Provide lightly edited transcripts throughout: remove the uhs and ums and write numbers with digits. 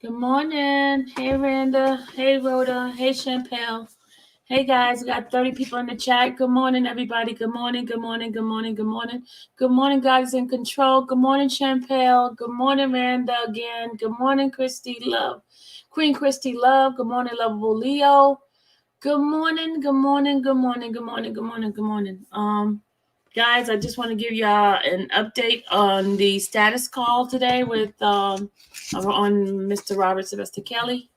Good morning. Hey, Randa. Hey, Rhoda. Hey, Champel. Hey, guys. We got 30 people in the chat. Good morning, everybody. Good morning. Good morning. Good morning. Good morning. Good morning, guys in control. Good morning, Champel. Good morning, Randa again. Good morning, Christy Love. Queen Christy Love. Good morning, Lovable Leo. Good morning. Good morning. Good morning. Good morning. Good morning. Good morning. Guys, I just want to give y'all an update on the status call today with on Mr. Robert Sylvester Kelly.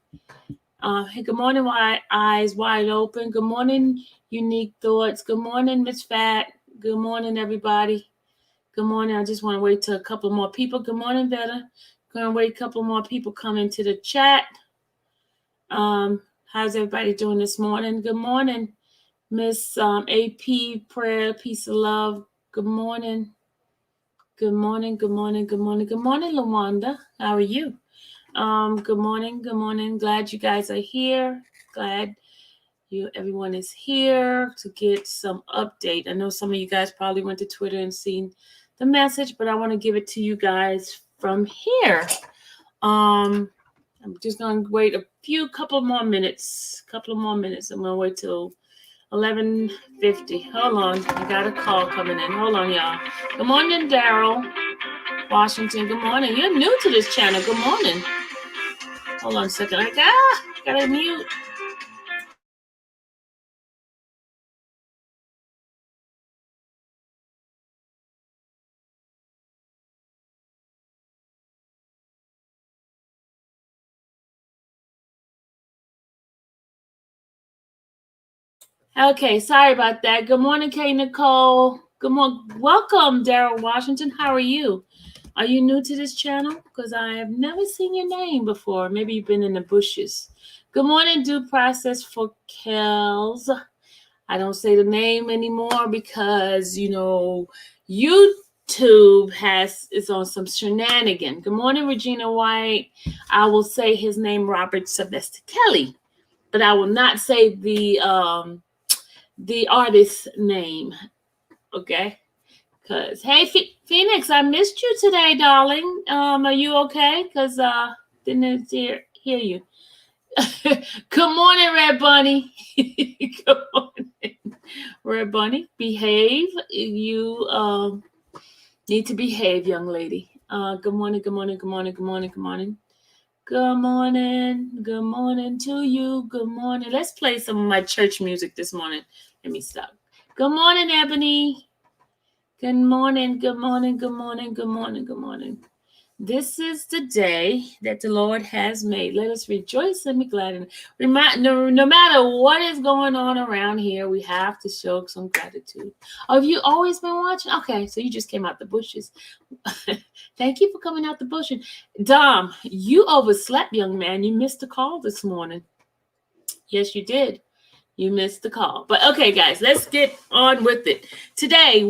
Hey, good morning, Eyes Wide Open. Good morning, Unique Thoughts. Good morning, Miss Fat. Good morning, everybody. Good morning. I just want to wait till a couple more people. Good morning, Vetta. Gonna wait a couple more people come into the chat. How's everybody doing this morning? Good morning. Miss AP Prayer, Peace of Love. Good morning. Good morning. Good morning. Good morning. Good morning, Lawanda. How are you? Good morning. Good morning. Glad you guys are here. Glad everyone is here to get some update. I know some of you guys probably went to Twitter and seen the message, but I want to give it to you guys from here. I'm just gonna wait couple more minutes. I'm gonna wait till 11:50. Hold on, I got a call coming in. Hold on, y'all. Good morning, Daryl Washington. Good morning. You're new to this channel. Good morning. Hold on a second. I gotta mute. Okay, sorry about that. Good morning, Kay Nicole. Good morning. Welcome, Daryl Washington. How are you? Are you new to this channel? Because I have never seen your name before. Maybe you've been in the bushes. Good morning, Due Process for Kells. I don't say the name anymore because, YouTube is on some shenanigan. Good morning, Regina White. I will say his name, Robert Sylvester Kelly, but I will not say the artist's name. Okay? Because, hey, Phoenix, I missed you today, darling. Are you okay? Because didn't hear you. Good morning, Red Bunny. Good morning, Red Bunny. Behave. You need to behave, young lady. Good morning, good morning, good morning, good morning, good morning. Good morning to you. Good morning. Let's play some of my church music this morning. Let me stop. Good morning, Ebony. Good morning, good morning, good morning, good morning, good morning. This is the day that the Lord has made. Let us rejoice and be glad in it. No matter what is going on around here, we have to show some gratitude. Oh, have you always been watching? Okay, so you just came out the bushes. Thank you for coming out the bushes. Dom, you overslept, young man. You missed the call this morning. Yes, you did. You missed the call. But okay, guys, let's get on with it. Today,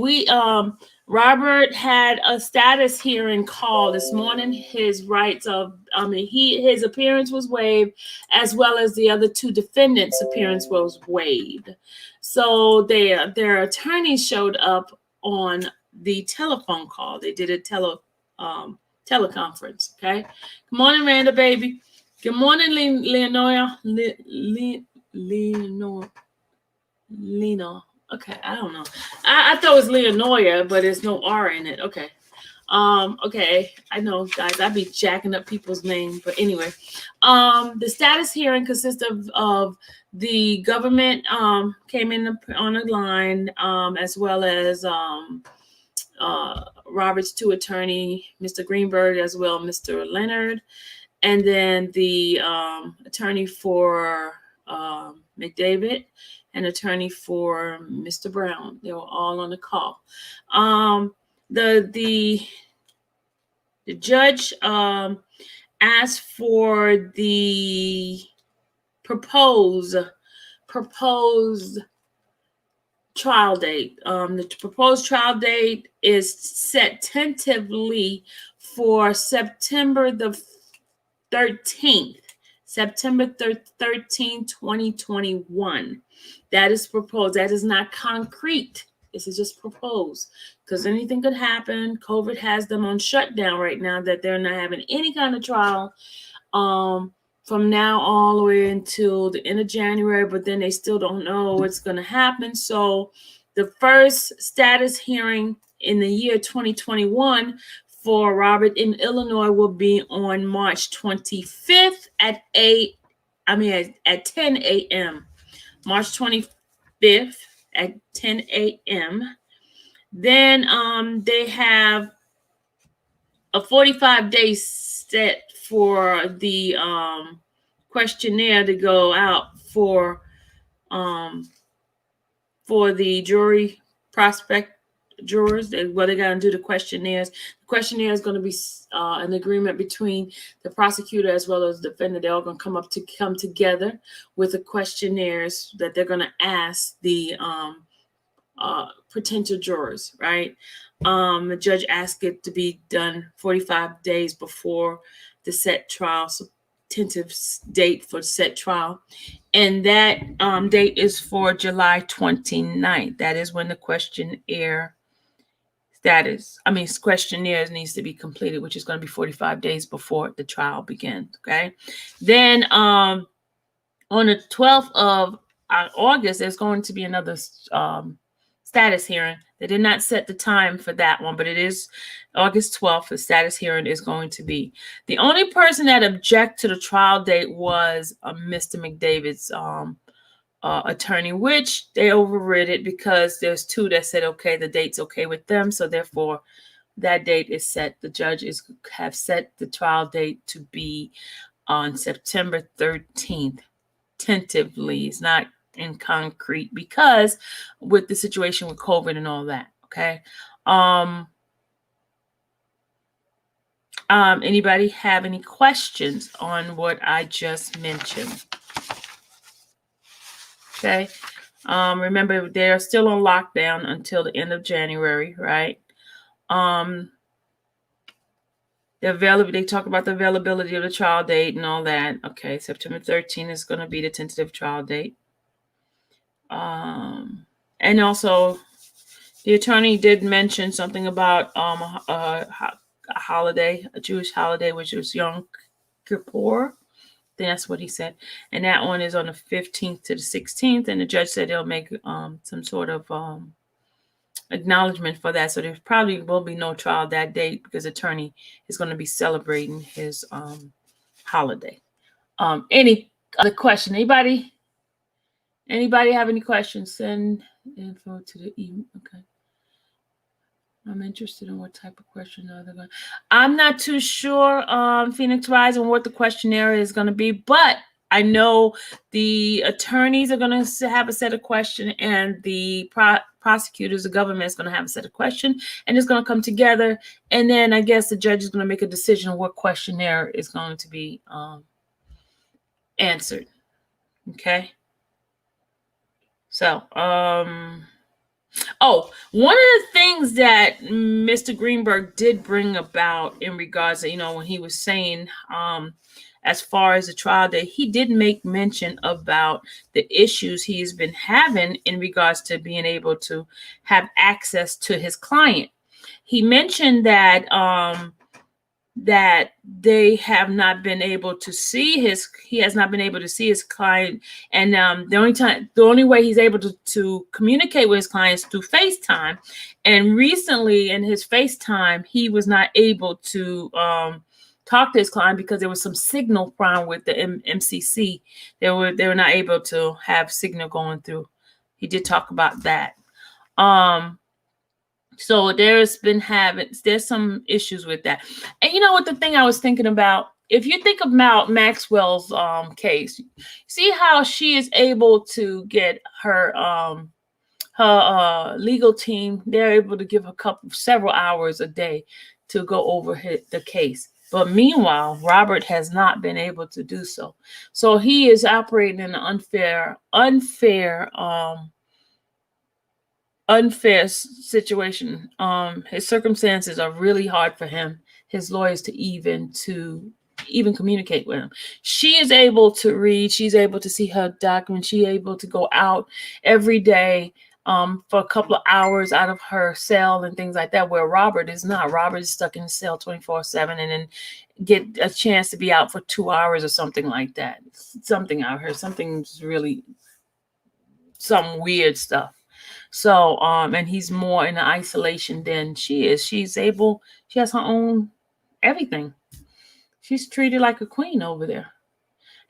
Robert had a status hearing call this morning. His his appearance was waived, as well as the other two defendants' appearance was waived. So their attorneys showed up on the telephone call. They did a teleconference. Okay. Good morning, Randa, baby. Good morning, Leonora. Lena. Okay, I don't know. I thought it was Leonoria, but there's no R in it. Okay. Okay. I know, guys, I be jacking up people's names, but anyway. The status hearing consists of the government came in on the line, as well as Robert's two attorney, Mr. Greenberg, as well, Mr. Leonard, and then the attorney for McDavid, an attorney for Mr. Brown. They were all on the call. The judge asked for the proposed trial date. The proposed trial date is set tentatively for September the 13th. September 13, 2021. That is proposed. That is not concrete. This is just proposed because anything could happen. COVID has them on shutdown right now, that they're not having any kind of trial from now all the way until the end of January, but then they still don't know what's going to happen. So the first status hearing in the year 2021 for Robert in Illinois will be on March 25th at 10 a.m. March 25th at 10 a.m. Then they have a 45-day set for the questionnaire to go out for the jury prospect jurors. They're going to do the questionnaires. The questionnaire is going to be an agreement between the prosecutor as well as the defendant. They're all going to come together with the questionnaires that they're going to ask the potential jurors, right? The judge asked it to be done 45 days before the set trial, so tentative date for set trial. And that date is for July 29th. That is when the questionnaires needs to be completed, which is going to be 45 days before the trial begins, okay? Then on the 12th of August, there's going to be another status hearing. They did not set the time for that one, but it is August 12th. The status hearing is going to be. The only person that objected to the trial date was Mr. McDavid's attorney, which they overrid it because there's two that said, okay, the date's okay with them. So therefore, that date is set. The judges have set the trial date to be on September 13th, tentatively. It's not in concrete because with the situation with COVID and all that. Okay. Anybody have any questions on what I just mentioned? Okay. Remember, they're still on lockdown until the end of January, right? They talk about the availability of the trial date and all that. Okay, September 13th is going to be the tentative trial date. And also, the attorney did mention something about a holiday, a Jewish holiday, which was Yom Kippur. That's what he said. And that one is on the 15th to the 16th. And the judge said they'll make some sort of acknowledgement for that. So there probably will be no trial that date because the attorney is going to be celebrating his holiday. Any other question? Anybody have any questions? Send info to the email. Okay. I'm interested in what type of question they're going. I'm not too sure, Phoenix Rising, what the questionnaire is going to be, but I know the attorneys are going to have a set of questions, and the prosecutors, the government is going to have a set of questions, and it's going to come together. And then I guess the judge is going to make a decision on what questionnaire is going to be answered. Okay. So, one of the things that Mr. Greenberg did bring about in regards to, when he was saying, as far as the trial date, he did make mention about the issues he's been having in regards to being able to have access to his client. He mentioned that that they have not been able to see he has not been able to see his client. And the only way he's able to communicate with his clients through FaceTime. And recently in his FaceTime, he was not able to talk to his client because there was some signal problem with the MCC. They were not able to have signal going through. He did talk about that. So there's some issues with that. And you know what, the thing I was thinking about, if you think about Maxwell's case, see how she is able to get her legal team, they're able to give several hours a day to go over the case. But meanwhile, Robert has not been able to do so. So he is operating in an unfair situation. His circumstances are really hard for him, his lawyers, to even communicate with him. She is able to read, she's able to see her documents, she's able to go out every day for a couple of hours out of her cell and things like that, where Robert is not. Robert is stuck in the cell 24/7 and then get a chance to be out for 2 hours or something like that. Something I heard, something's really some weird stuff. So, and he's more in isolation than she is. She has her own everything. She's treated like a queen over there.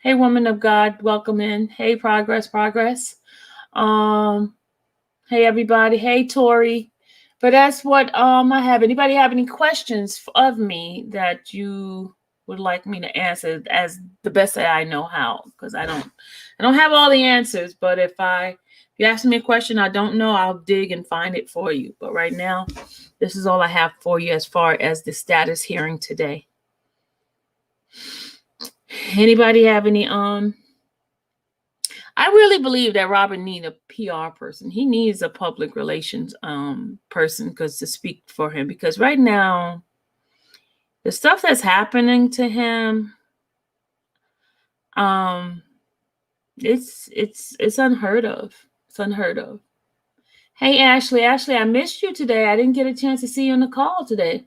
Hey, woman of God, welcome in. Hey, progress. Hey, everybody. Hey, Tori. But that's what I have. Anybody have any questions of me that you would like me to answer as the best that I know how? Because I don't have all the answers. But if you ask me a question I don't know, I'll dig and find it for you. But right now, this is all I have for you as far as the status hearing today. Anybody have any I really believe that Robert needs a PR person. He needs a public relations person to speak for him, because right now the stuff that's happening to him, it's unheard of. It's unheard of. Hey, Ashley, I missed you today. I didn't get a chance to see you on the call today.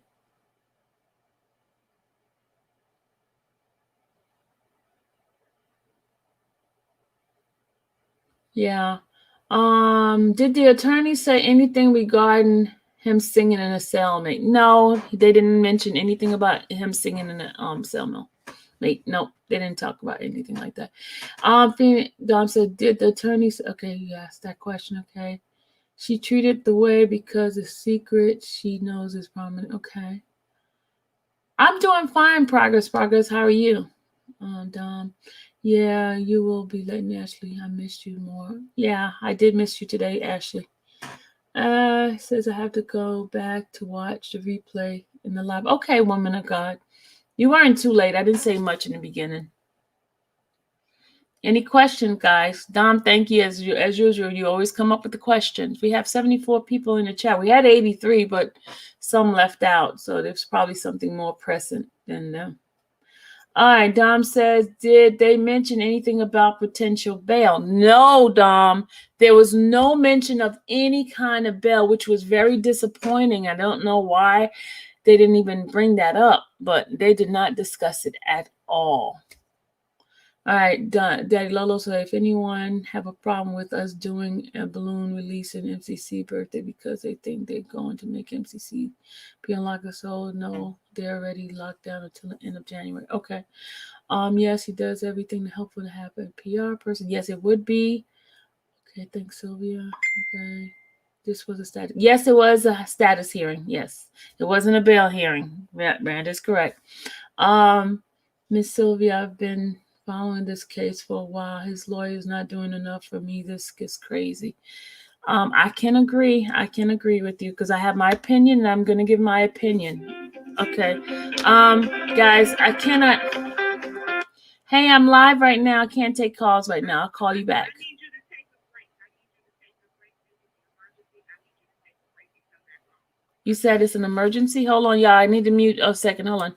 Yeah. Did the attorney say anything regarding him singing in a cellmate? No, they didn't mention anything about him singing in a cellmate. Nope, they didn't talk about anything like that. Dom said, did the attorney say, okay, you asked that question, okay. She treated the way because the secret she knows is prominent. Okay. I'm doing fine, progress. How are you? Dom. Yeah, you will be letting Ashley. I missed you more. Yeah, I did miss you today, Ashley. Says I have to go back to watch the replay in the live. Okay, woman of God. You weren't too late. I didn't say much in the beginning. Any questions, guys? Dom, thank you. As usual, you always come up with the questions. We have 74 people in the chat. We had 83, but some left out. So there's probably something more pressing than them. All right, Dom says, did they mention anything about potential bail? No, Dom. There was no mention of any kind of bail, which was very disappointing. I don't know why they didn't even bring that up, but they did not discuss it at all. All right, Daddy Lolo said, if anyone have a problem with us doing a balloon release in MCC birthday because they think they're going to make MCC be unlocked, so no, they're already locked down until the end of January. Okay. Yes, he does everything to help it happen. PR person. Yes, it would be. Okay, thanks, Sylvia. Okay. This was a status. Yes, it was a status hearing. Yes. It wasn't a bail hearing. Brand is correct. Miss Sylvia, I've been following this case for a while. His lawyer is not doing enough for me. This gets crazy. I can agree. I can agree with you because I have my opinion and I'm going to give my opinion. Okay. Guys, I cannot. Hey, I'm live right now. I can't take calls right now. I'll call you back. You said it's an emergency? Hold on, y'all. I need to mute a second. Hold on.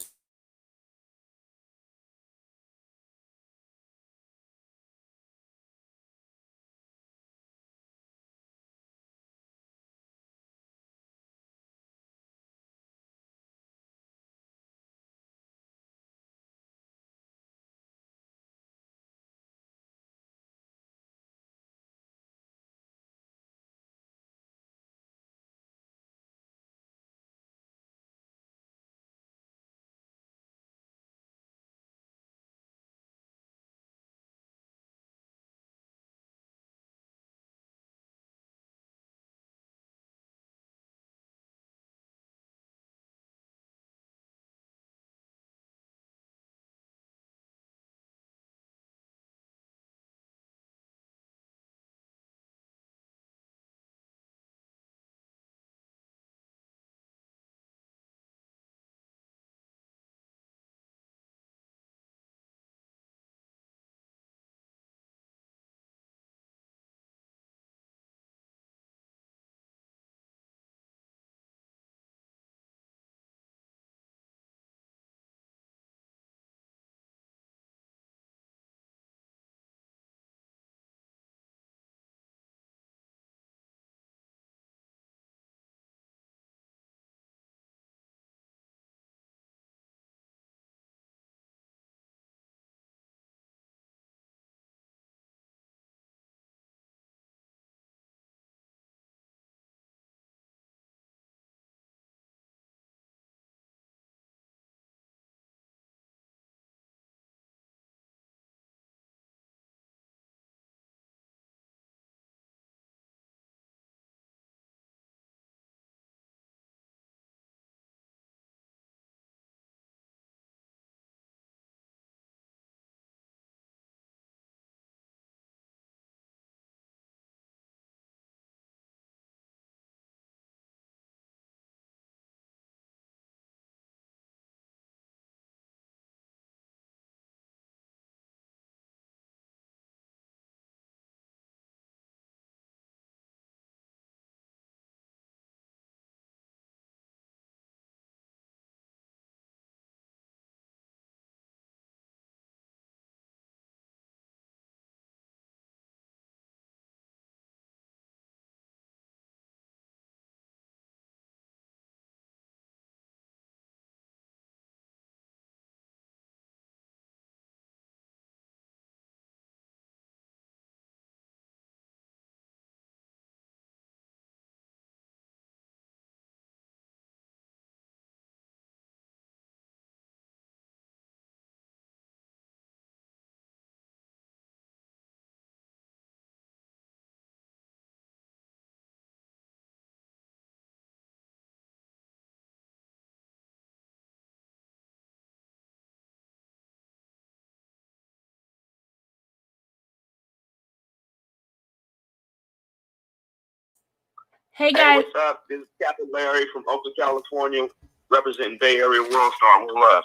Hey guys. Hey, what's up? This is Captain Larry from Oakland, California, representing Bay Area World Star. One love.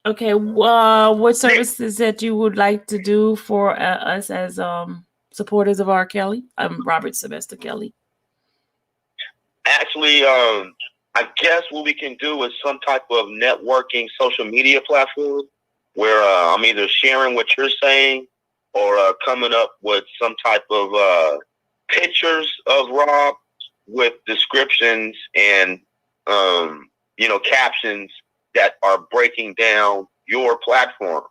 Okay, what services that you would like to do for us as supporters of R. Kelly? I'm Robert Sylvester Kelly. Actually, I guess what we can do is some type of networking social media platform where I'm either sharing what you're saying or coming up with some type of pictures of Rob with descriptions and captions that are breaking down your platform.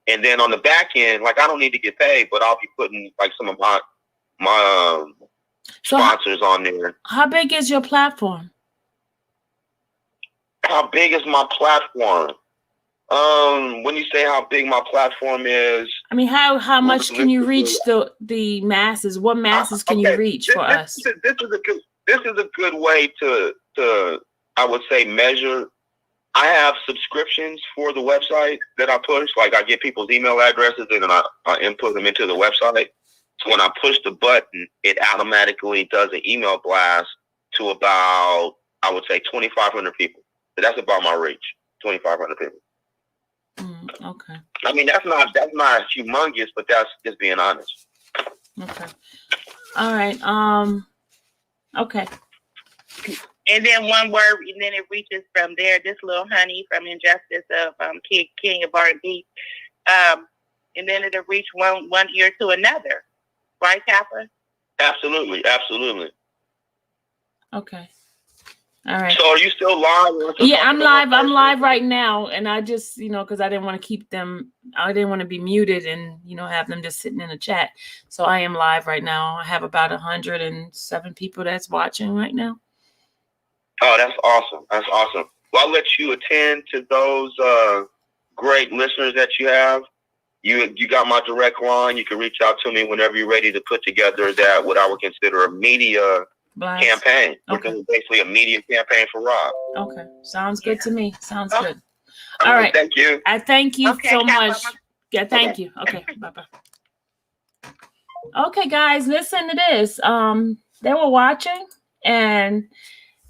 And then on the back end, like, I don't need to get paid, but I'll be putting like some of my sponsors on there. How big is your platform? How big is my platform? When you say how big my platform is, I mean, how much can you reach the masses? What masses can you reach for us? This is a good way to I would say measure. I have subscriptions for the website that I push. Like, I get people's email addresses and then I input them into the website. So when I push the button, it automatically does an email blast to about, I would say, 2,500 people. So that's about my reach, 2,500 people. Okay. I mean, that's not humongous, but that's just being honest. Okay. All right. Okay. And then one word, and then it reaches from there. This little honey from Injustice of King of R&B, and then it'll reach one ear to another, right, Kappa? Absolutely. Okay. All right. So are you still live? Yeah, I'm live. I'm live right now, and I just, because I didn't want to keep them. I didn't want to be muted and have them just sitting in the chat. So I am live right now. I have about 107 people that's watching right now. Oh, that's awesome. That's awesome. Well, I'll let you attend to those great listeners that you have. You got my direct line. You can reach out to me whenever you're ready to put together what I would consider a media campaign. Okay. Basically a media campaign for Rob. Okay. Sounds good to me. Sounds good. All right. Thank you. I thank you so much. Yeah, thank you. Okay. Bye-bye. Okay, guys, listen to this. They were watching, and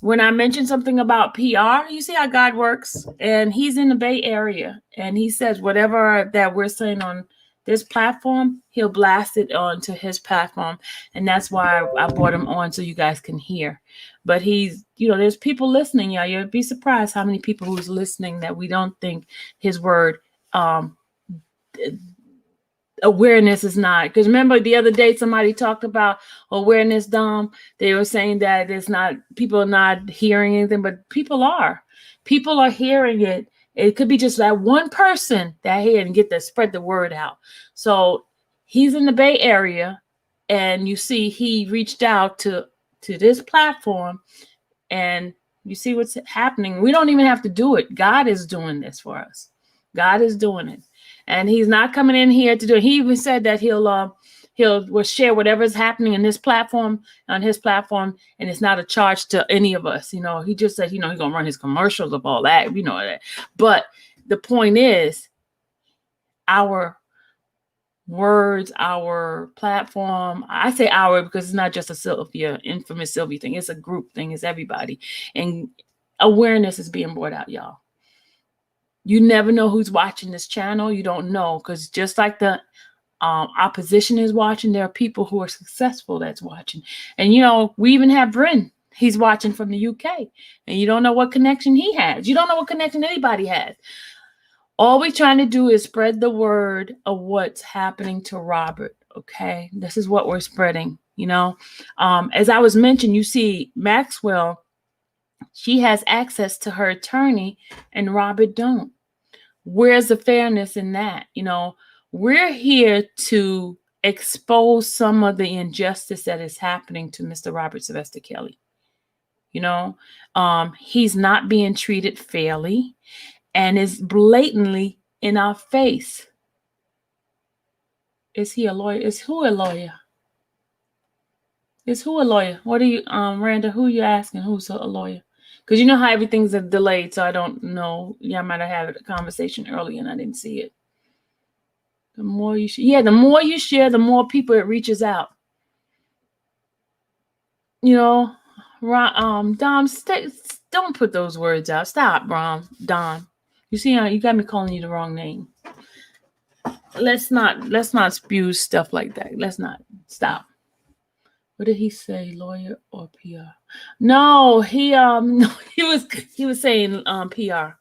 when I mentioned something about PR, you see how God works, and he's in the Bay Area, and he says whatever that we're saying on this platform, he'll blast it onto his platform, and that's why I brought him on so you guys can hear. But he's, there's people listening, y'all. You'll be surprised how many people who's listening that we don't think his word awareness is not. Because remember the other day somebody talked about awareness, Dom. They were saying that it's not, people are not hearing anything, but people are hearing it. It could be just that one person that hear and get to spread the word out. So he's in the Bay Area, and you see he reached out to this platform, and you see what's happening. We don't even have to do it. God is doing this for us. God is doing it. And he's not coming in here to do it. He even said that will share whatever's happening in this platform, on his platform, and it's not a charge to any of us. He just said, he's gonna run his commercials of all that, that. But the point is, our words, our platform, I say our because it's not just a infamous Sylvia thing. It's a group thing. It's everybody. And awareness is being brought out, y'all. You never know who's watching this channel. You don't know, because just like the opposition is watching, there are people who are successful that's watching. And, we even have Bryn. He's watching from the UK. And you don't know what connection he has. You don't know what connection anybody has. All we're trying to do is spread the word of what's happening to Robert, okay? This is what we're spreading, As I was mentioned, you see Maxwell, she has access to her attorney, and Robert don't. Where's the fairness in that? We're here to expose some of the injustice that is happening to Mr. Robert Sylvester Kelly. He's not being treated fairly and is blatantly in our face. Is he a lawyer? Is who a lawyer? Is who a lawyer? What are you, Randa, who are you asking? Who's a lawyer? Because you know how everything's delayed, so I don't know. Yeah, I might have had a conversation earlier and I didn't see it. The more you share, the more people it reaches out. you know, Dom, don't put those words out. Stop, Dom. You see how you got me calling you the wrong name. Let's not spew stuff like that. Let's not. Stop. What did he say? Lawyer or PR? No, no, he was saying PR.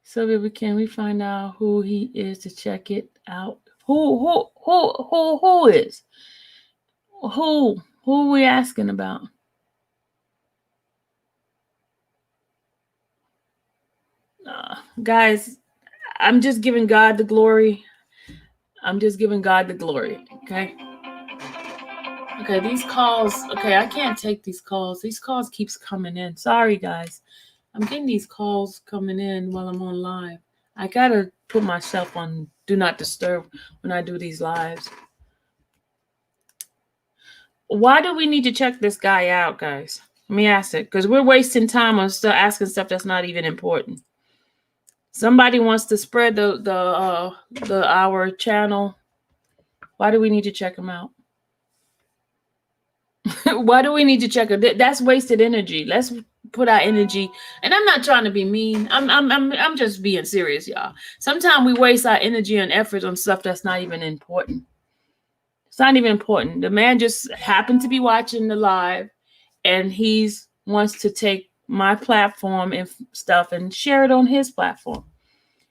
So can we find out who he is to check it out? Who is? Who are we asking about? Guys, I'm just giving God the glory. Okay. Okay, these calls. Okay, I can't take these calls. These calls keeps coming in. Sorry, guys. I'm getting these calls coming in while I'm on live. I gotta put myself on do not disturb when I do these lives. Why do we need to check this guy out, guys? Let me ask it, because we're wasting time on asking stuff that's not even important. Somebody wants to spread the our channel. Why do we need to check him out? Why do we need to check it? That's wasted energy. Let's put our energy. And I'm not trying to be mean. I'm just being serious, y'all. Sometimes we waste our energy and effort on stuff that's not even important. It's not even important. The man just happened to be watching the live, and he wants to take my platform and stuff and share it on his platform.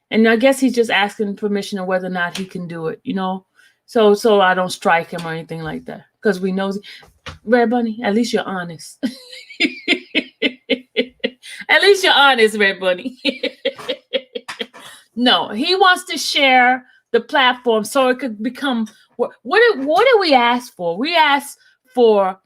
And I guess he's just asking permission of whether or not he can do it, you know. So I don't strike him or anything like that, because we know, Red Bunny, at least you're honest. At least you're honest, Red Bunny. No, he wants to share the platform so it could become what do we ask for? We ask for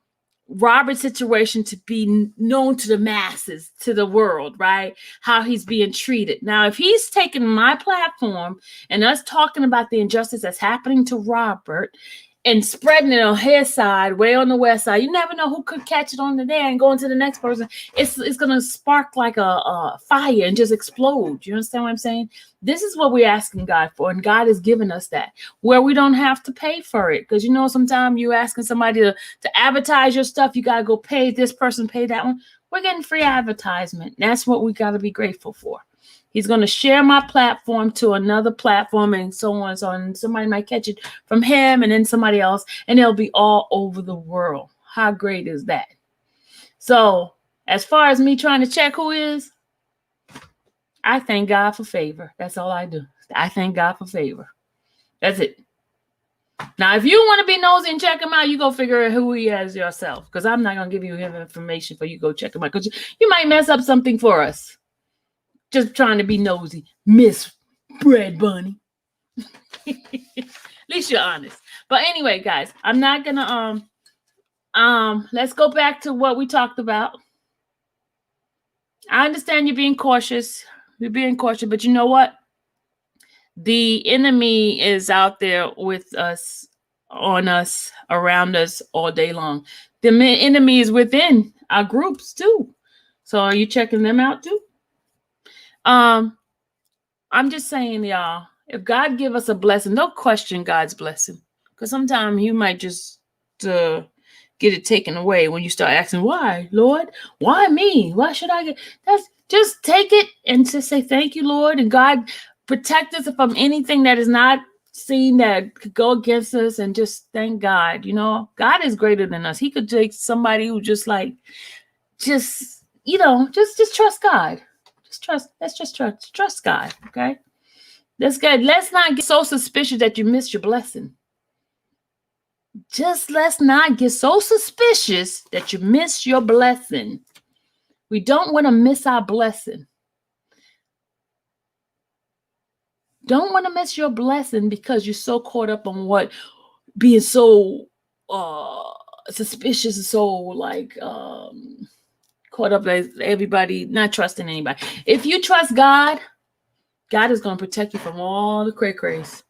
Robert's situation to be known to the masses, to the world, right? How he's being treated. Now, if he's taking my platform and us talking about the injustice that's happening to Robert and spreading it on his side, way on the west side, you never know who could catch it on the day and go into the next person. It's going to spark like a fire and just explode. You understand what I'm saying? This is what we're asking God for, and God has given us that, where we don't have to pay for it. Because, you know, sometimes you're asking somebody to advertise your stuff. You got to go pay this person, pay that one. We're getting free advertisement. That's what we got to be grateful for. He's going to share my platform to another platform and so on and so on. And somebody might catch it from him and then somebody else, and it'll be all over the world. How great is that? So as far as me trying to check who is, I thank God for favor. That's all I do. I thank God for favor. That's it. Now, if you want to be nosy and check him out, you go figure out who he is yourself, because I'm not going to give you his information for you to go check him out, because you might mess up something for us. Just trying to be nosy, Miss Red Bunny. At least you're honest. But anyway, guys, I'm not gonna let's go back to what we talked about. I understand you're being cautious. You're being cautious, but you know what? The enemy is out there with us, on us, around us all day long. The enemy is within our groups too. So are you checking them out too? I'm just saying, y'all, if God give us a blessing, don't question God's blessing, because sometimes you might just get it taken away when you start asking, why, Lord? Why me? Why should I get? That's just take it and just say, thank you, Lord. And God, protect us from anything that is not seen that could go against us, and just thank God. You know, God is greater than us. He could take somebody who just trust God. Let's just trust God. Okay. That's good. Let's not get so suspicious that you miss your blessing. Just let's not get so suspicious that you miss your blessing. We don't want to miss our blessing. Don't want to miss your blessing because you're so caught up on what being so suspicious, so caught up as everybody, not trusting anybody. If you trust God, God is going to protect you from all the cray-crays.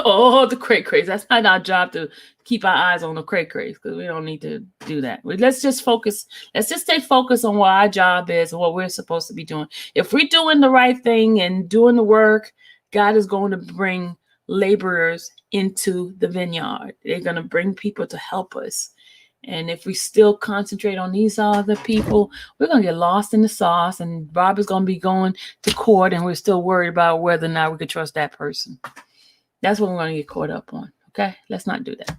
All the cray-crays. That's not our job to keep our eyes on the cray-crays, because we don't need to do that. Let's just focus. Let's just stay focused on what our job is and what we're supposed to be doing. If we're doing the right thing and doing the work, God is going to bring laborers into the vineyard. They're going to bring people to help us. And if we still concentrate on these other people, we're going to get lost in the sauce, and Bob is going to be going to court, and we're still worried about whether or not we could trust that person. That's what we're going to get caught up on. Okay? Let's not do that.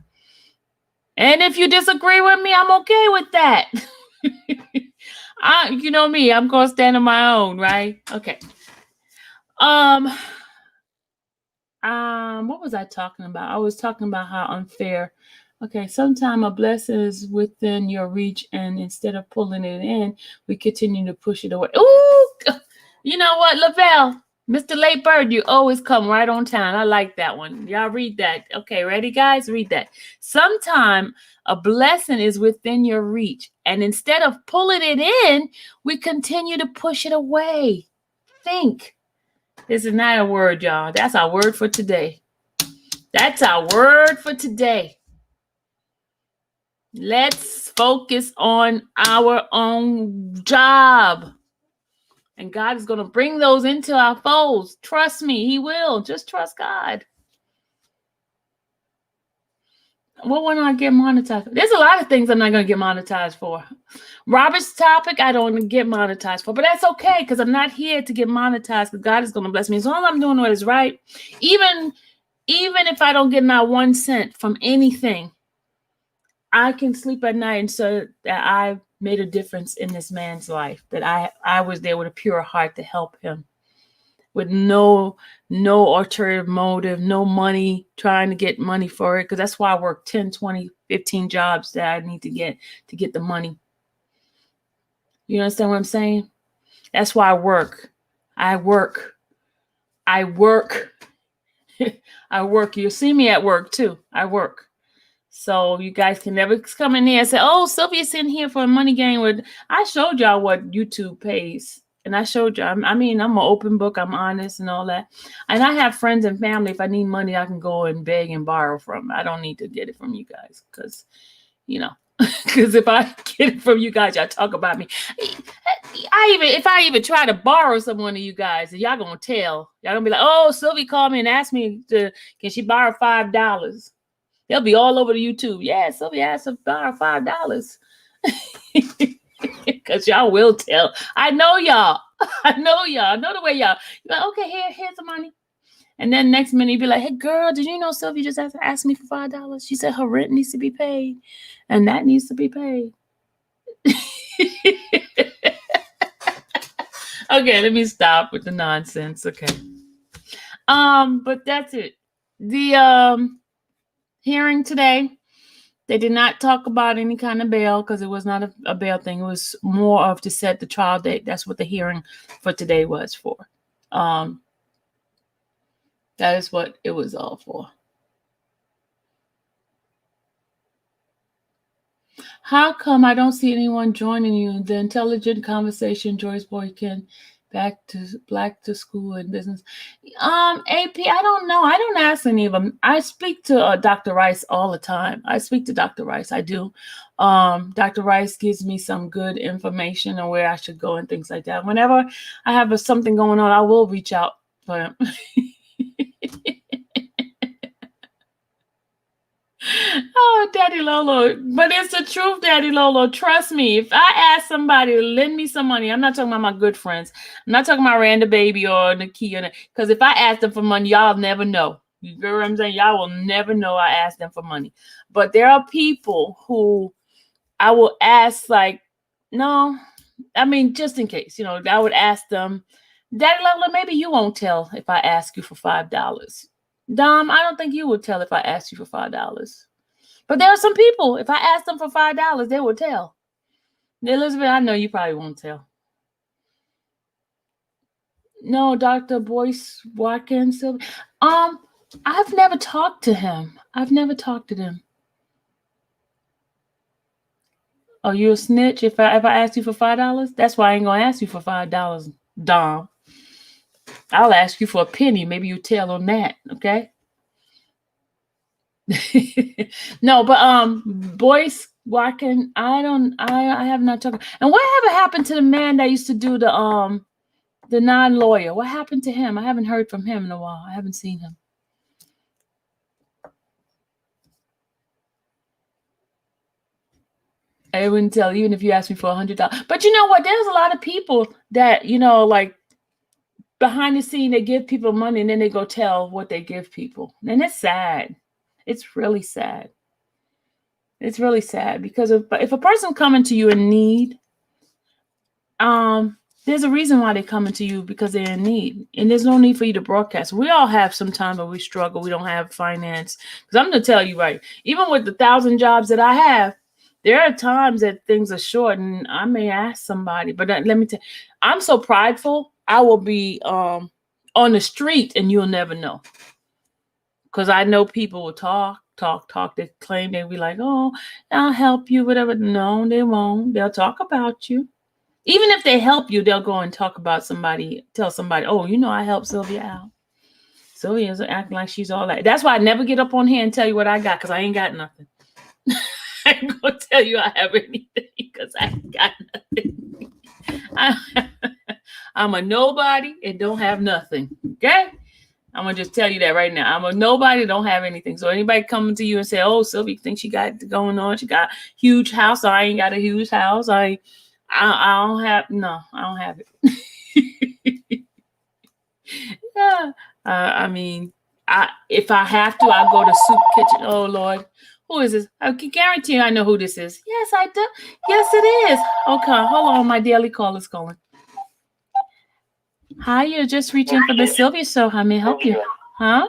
And if you disagree with me, I'm okay with that. You know me, I'm going to stand on my own, right? Okay. What was I talking about? I was talking about how unfair. Okay, sometimes a blessing is within your reach, and instead of pulling it in, we continue to push it away. Ooh, you know what, Lavelle, Mr. Late Bird, you always come right on time. I like that one. Y'all read that. Okay, ready, guys? Read that. Sometimes a blessing is within your reach, and instead of pulling it in, we continue to push it away. Think. This is not a word, y'all. That's our word for today. That's our word for today. Let's focus on our own job. And God is going to bring those into our folds. Trust me, he will. Just trust God. What will I get monetized? There's a lot of things I'm not going to get monetized for. Robert's topic, I don't get monetized for. But that's okay, because I'm not here to get monetized, because God is going to bless me. As long as I'm doing what is right, even if I don't get not 1 cent from anything, I can sleep at night and so that I made a difference in this man's life, that I was there with a pure heart to help him, with no ulterior motive, no money, trying to get money for it, because that's why I work 10, 20, 15 jobs that I need to get the money. You understand what I'm saying? That's why I work. I work. You'll see me at work too. I work. So you guys can never come in here and say, oh, Sylvia's in here for a money game. I showed y'all what YouTube pays. And I showed y'all, I mean, I'm an open book. I'm honest and all that. And I have friends and family. If I need money, I can go and beg and borrow from. I don't need to get it from you guys because, because if I get it from you guys, y'all talk about me. If I even try to borrow someone of you guys, y'all going to tell. Y'all going to be like, oh, Sylvia called me and asked me can she borrow $5? They'll be all over the YouTube. Yeah, Sylvia asked to borrow $5. Because y'all will tell. I know y'all. I know the way y'all. You're like, okay, here's the money. And then next minute you'd be like, hey, girl, did you know Sylvia just asked me for $5? She said her rent needs to be paid. And that needs to be paid. Okay, let me stop with the nonsense. Okay. But that's it. The hearing today, they did not talk about any kind of bail because it was not a bail thing. It was more of to set the trial date. That's what the hearing for today was for. That is what it was all for. How come I don't see anyone joining you? The Intelligent Conversation, Joyce Boykin, Black to School and Business. AP, I don't know. I don't ask any of them. I speak to Dr. Rice all the time. I speak to Dr. Rice. I do. Dr. Rice gives me some good information on where I should go and things like that. Whenever I have something going on, I will reach out for him. Oh, Daddy Lolo. But it's the truth, Daddy Lolo. Trust me. If I ask somebody to lend me some money, I'm not talking about my good friends. I'm not talking about Randa Baby or Nakia. Because if I ask them for money, y'all never know. You know what I'm saying? Y'all will never know I asked them for money. But there are people who I will ask, like, no, I mean, just in case, I would ask them, Daddy Lolo, maybe you won't tell if I ask you for $5. Dom, I don't think you would tell if I asked you for $5. But there are some people, if I ask them for $5, they will tell. Elizabeth, I know you probably won't tell. No, Dr. Boyce Watkins. I've never talked to him. I've never talked to them. Oh, you a snitch if I ask you for $5? That's why I ain't going to ask you for $5, Dom. I'll ask you for a penny. Maybe you tell on that, okay? No, but Boyce Watkins, I have not talked. And whatever happened to the man that used to do the non-lawyer? What happened to him? I haven't heard from him in a while. I haven't seen him. I wouldn't tell, even if you asked me for $100. But you know what? There's a lot of people that, like behind the scene, they give people money and then they go tell what they give people. And it's sad. It's really sad. It's really sad because if a person coming to you in need, there's a reason why they're coming to you, because they're in need. And there's no need for you to broadcast. We all have some time where we struggle. We don't have finance. Because I'm going to tell you, right, even with the 1,000 jobs that I have, there are times that things are short and I may ask somebody. But let me tell you, I'm so prideful. I will be on the street and you'll never know. Because I know people will talk. They claim they'll be like, oh, I'll help you, whatever. No, they won't. They'll talk about you. Even if they help you, they'll go and talk about somebody, tell somebody, oh, I helped Sylvia out. Sylvia's acting like she's all that. That's why I never get up on here and tell you what I got, because I ain't got nothing. I ain't going to tell you I have anything, because I ain't got nothing. I'm a nobody and don't have nothing, okay? I'm going to just tell you that right now. I'm a nobody, don't have anything. So anybody coming to you and say, oh, Sylvia thinks she got it going on. She got a huge house. I ain't got a huge house. I don't have it. Yeah. If I have to, I'll go to Soup Kitchen. Oh, Lord. Who is this? I can guarantee you I know who this is. Yes, I do. Yes, it is. Okay, hold on. My daily call is going. Hi, you're just reaching for the Sylvia Show. How may I help you? Huh?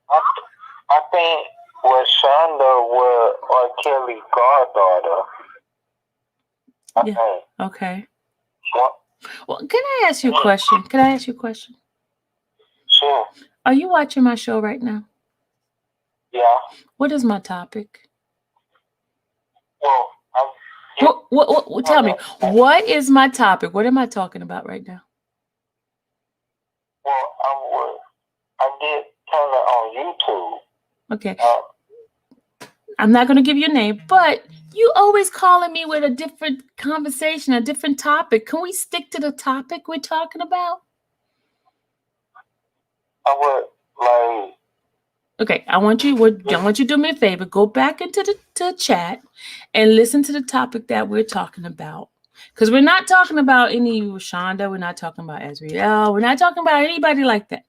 I think Rashonda was R. Kelly's goddaughter. Yeah. Okay. Well, can I ask you a question? Sure. Are you watching my show right now? Yeah. What is my topic? Well, tell me, what is my topic? What am I talking about right now? Well, I did turn it on YouTube. Okay. I'm not going to give you a name, but you always calling me with a different conversation, a different topic. Can we stick to the topic we're talking about? Okay, I want you to do me a favor. Go back into the chat and listen to the topic that we're talking about. Because we're not talking about any Rashonda. We're not talking about Azriel. We're not talking about anybody like that.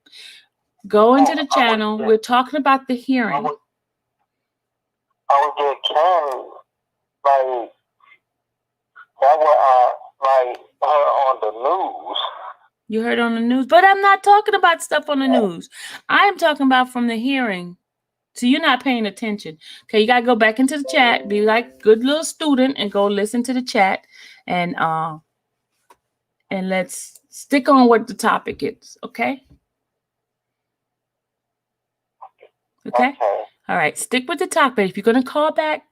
Go into the channel. We're talking about the hearing. I was just trying, that was her on the news. You heard on the news, but I'm not talking about stuff on the news. I am talking about from the hearing. So you're not paying attention. Okay, you gotta go back into the chat, be like good little student, and go listen to the chat, and let's stick on what the topic is. Okay. Okay. All right. Stick with the topic. If you're gonna call back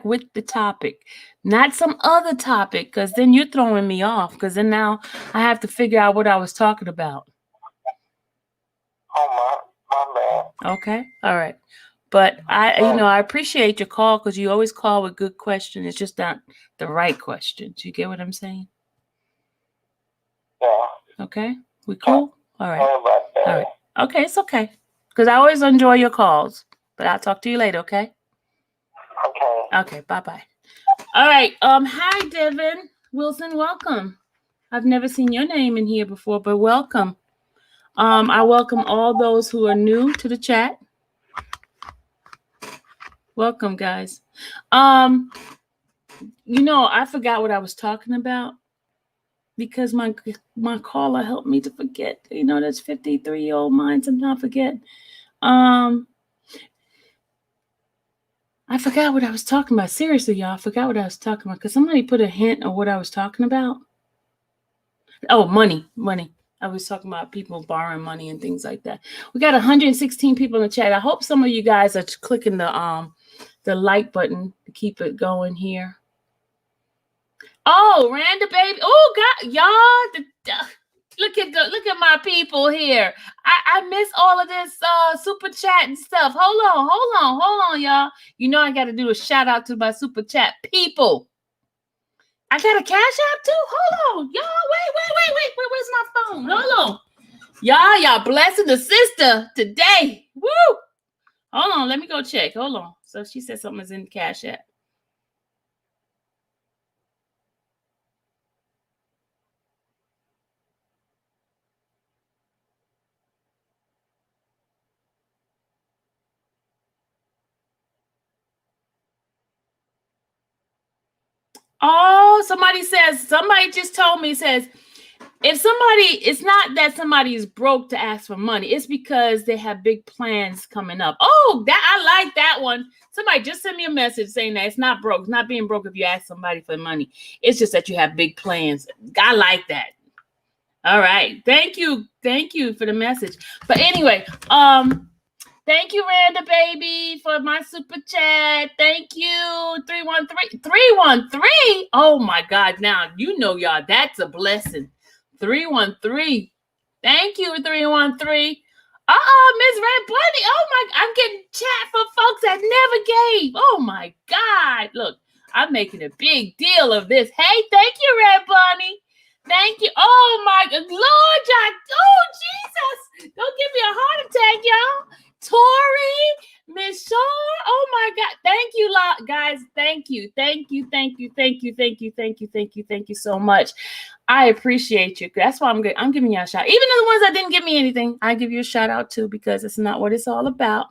with the topic, not some other topic, because then you're throwing me off. Because then now I have to figure out what I was talking about. Oh my bad. Okay. All right. But I appreciate your call, because you always call with good questions. It's just not the right questions. You get what I'm saying? Yeah. Okay. We cool? All right. All right. Okay. It's okay. Because I always enjoy your calls. But I'll talk to you later. Okay. Okay. Bye-bye. All right. Hi, Devin Wilson. Welcome. I've never seen your name in here before, but welcome. I welcome all those who are new to the chat. Welcome, guys. I forgot what I was talking about, because my caller helped me to forget. That's 53-year-old mind sometimes forget. I forgot what I was talking about. Seriously, y'all, I forgot what I was talking about, because somebody put a hint of what I was talking about. Oh, money. I was talking about people borrowing money and things like that. We got 116 people in the chat. I hope some of you guys are clicking the like button to keep it going here. Oh, Randa baby. Oh God, y'all. Look at my people here. I miss all of this super chat and stuff. Hold on, y'all. I got to do a shout out to my super chat people. I got a Cash App too. Hold on, y'all. Wait. Where's my phone? Hold on. Y'all blessing the sister today. Woo! Hold on, let me go check. Hold on. So she said something is in the Cash App. Oh, somebody just told me, says, if somebody, it's not that somebody is broke to ask for money. It's because they have big plans coming up. Oh, I like that one. Somebody just sent me a message saying that it's not broke. It's not being broke if you ask somebody for money. It's just that you have big plans. I like that. All right. Thank you. Thank you for the message. But anyway, thank you, Randa Baby, for my super chat. Thank you. 313. 313. Oh my God. Now you know, y'all, that's a blessing. 313. Thank you, 313. Miss Red Bunny. Oh my, I'm getting chat from folks that never gave. Oh my God. Look, I'm making a big deal of this. Hey, thank you, Red Bunny. Thank you. Oh my God. Lord, John. Oh, Jesus. Don't give me a heart attack, y'all. Tori, Miss Shaw. Oh my God. Thank you, guys. Thank you. Thank you. Thank you. Thank you. Thank you. Thank you. Thank you. Thank you so much. I appreciate you. That's why I'm giving you a shout. Even the ones that didn't give me anything, I give you a shout out too, because it's not what it's all about.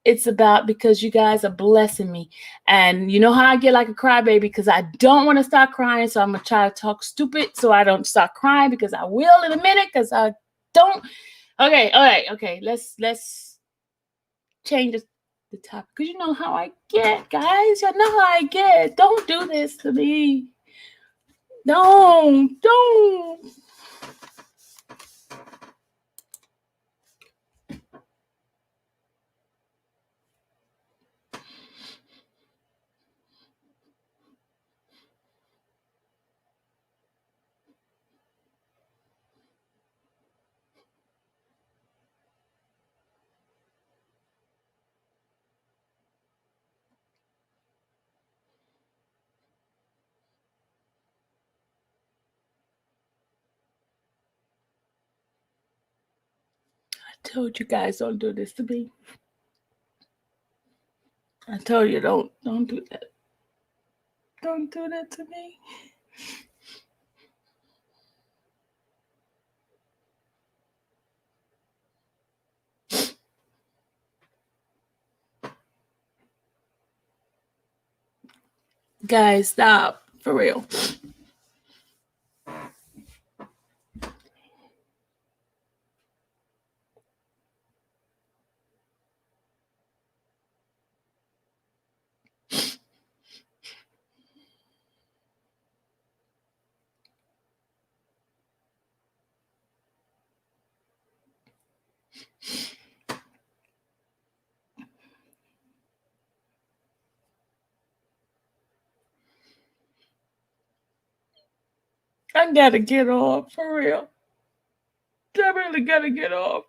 It's about because you guys are blessing me. And you know how I get like a crybaby, because I don't want to start crying. So I'm going to try to talk stupid so I don't start crying, because I will in a minute, because I don't. Okay. All right. Okay. Let's change the topic, because you know how I get, guys. You know how I get. Don't do this to me. Don't. I told you guys, don't do this to me. I told you, don't do that. Don't do that to me. Guys, stop. For real. I gotta get off, for real. I really gotta get off.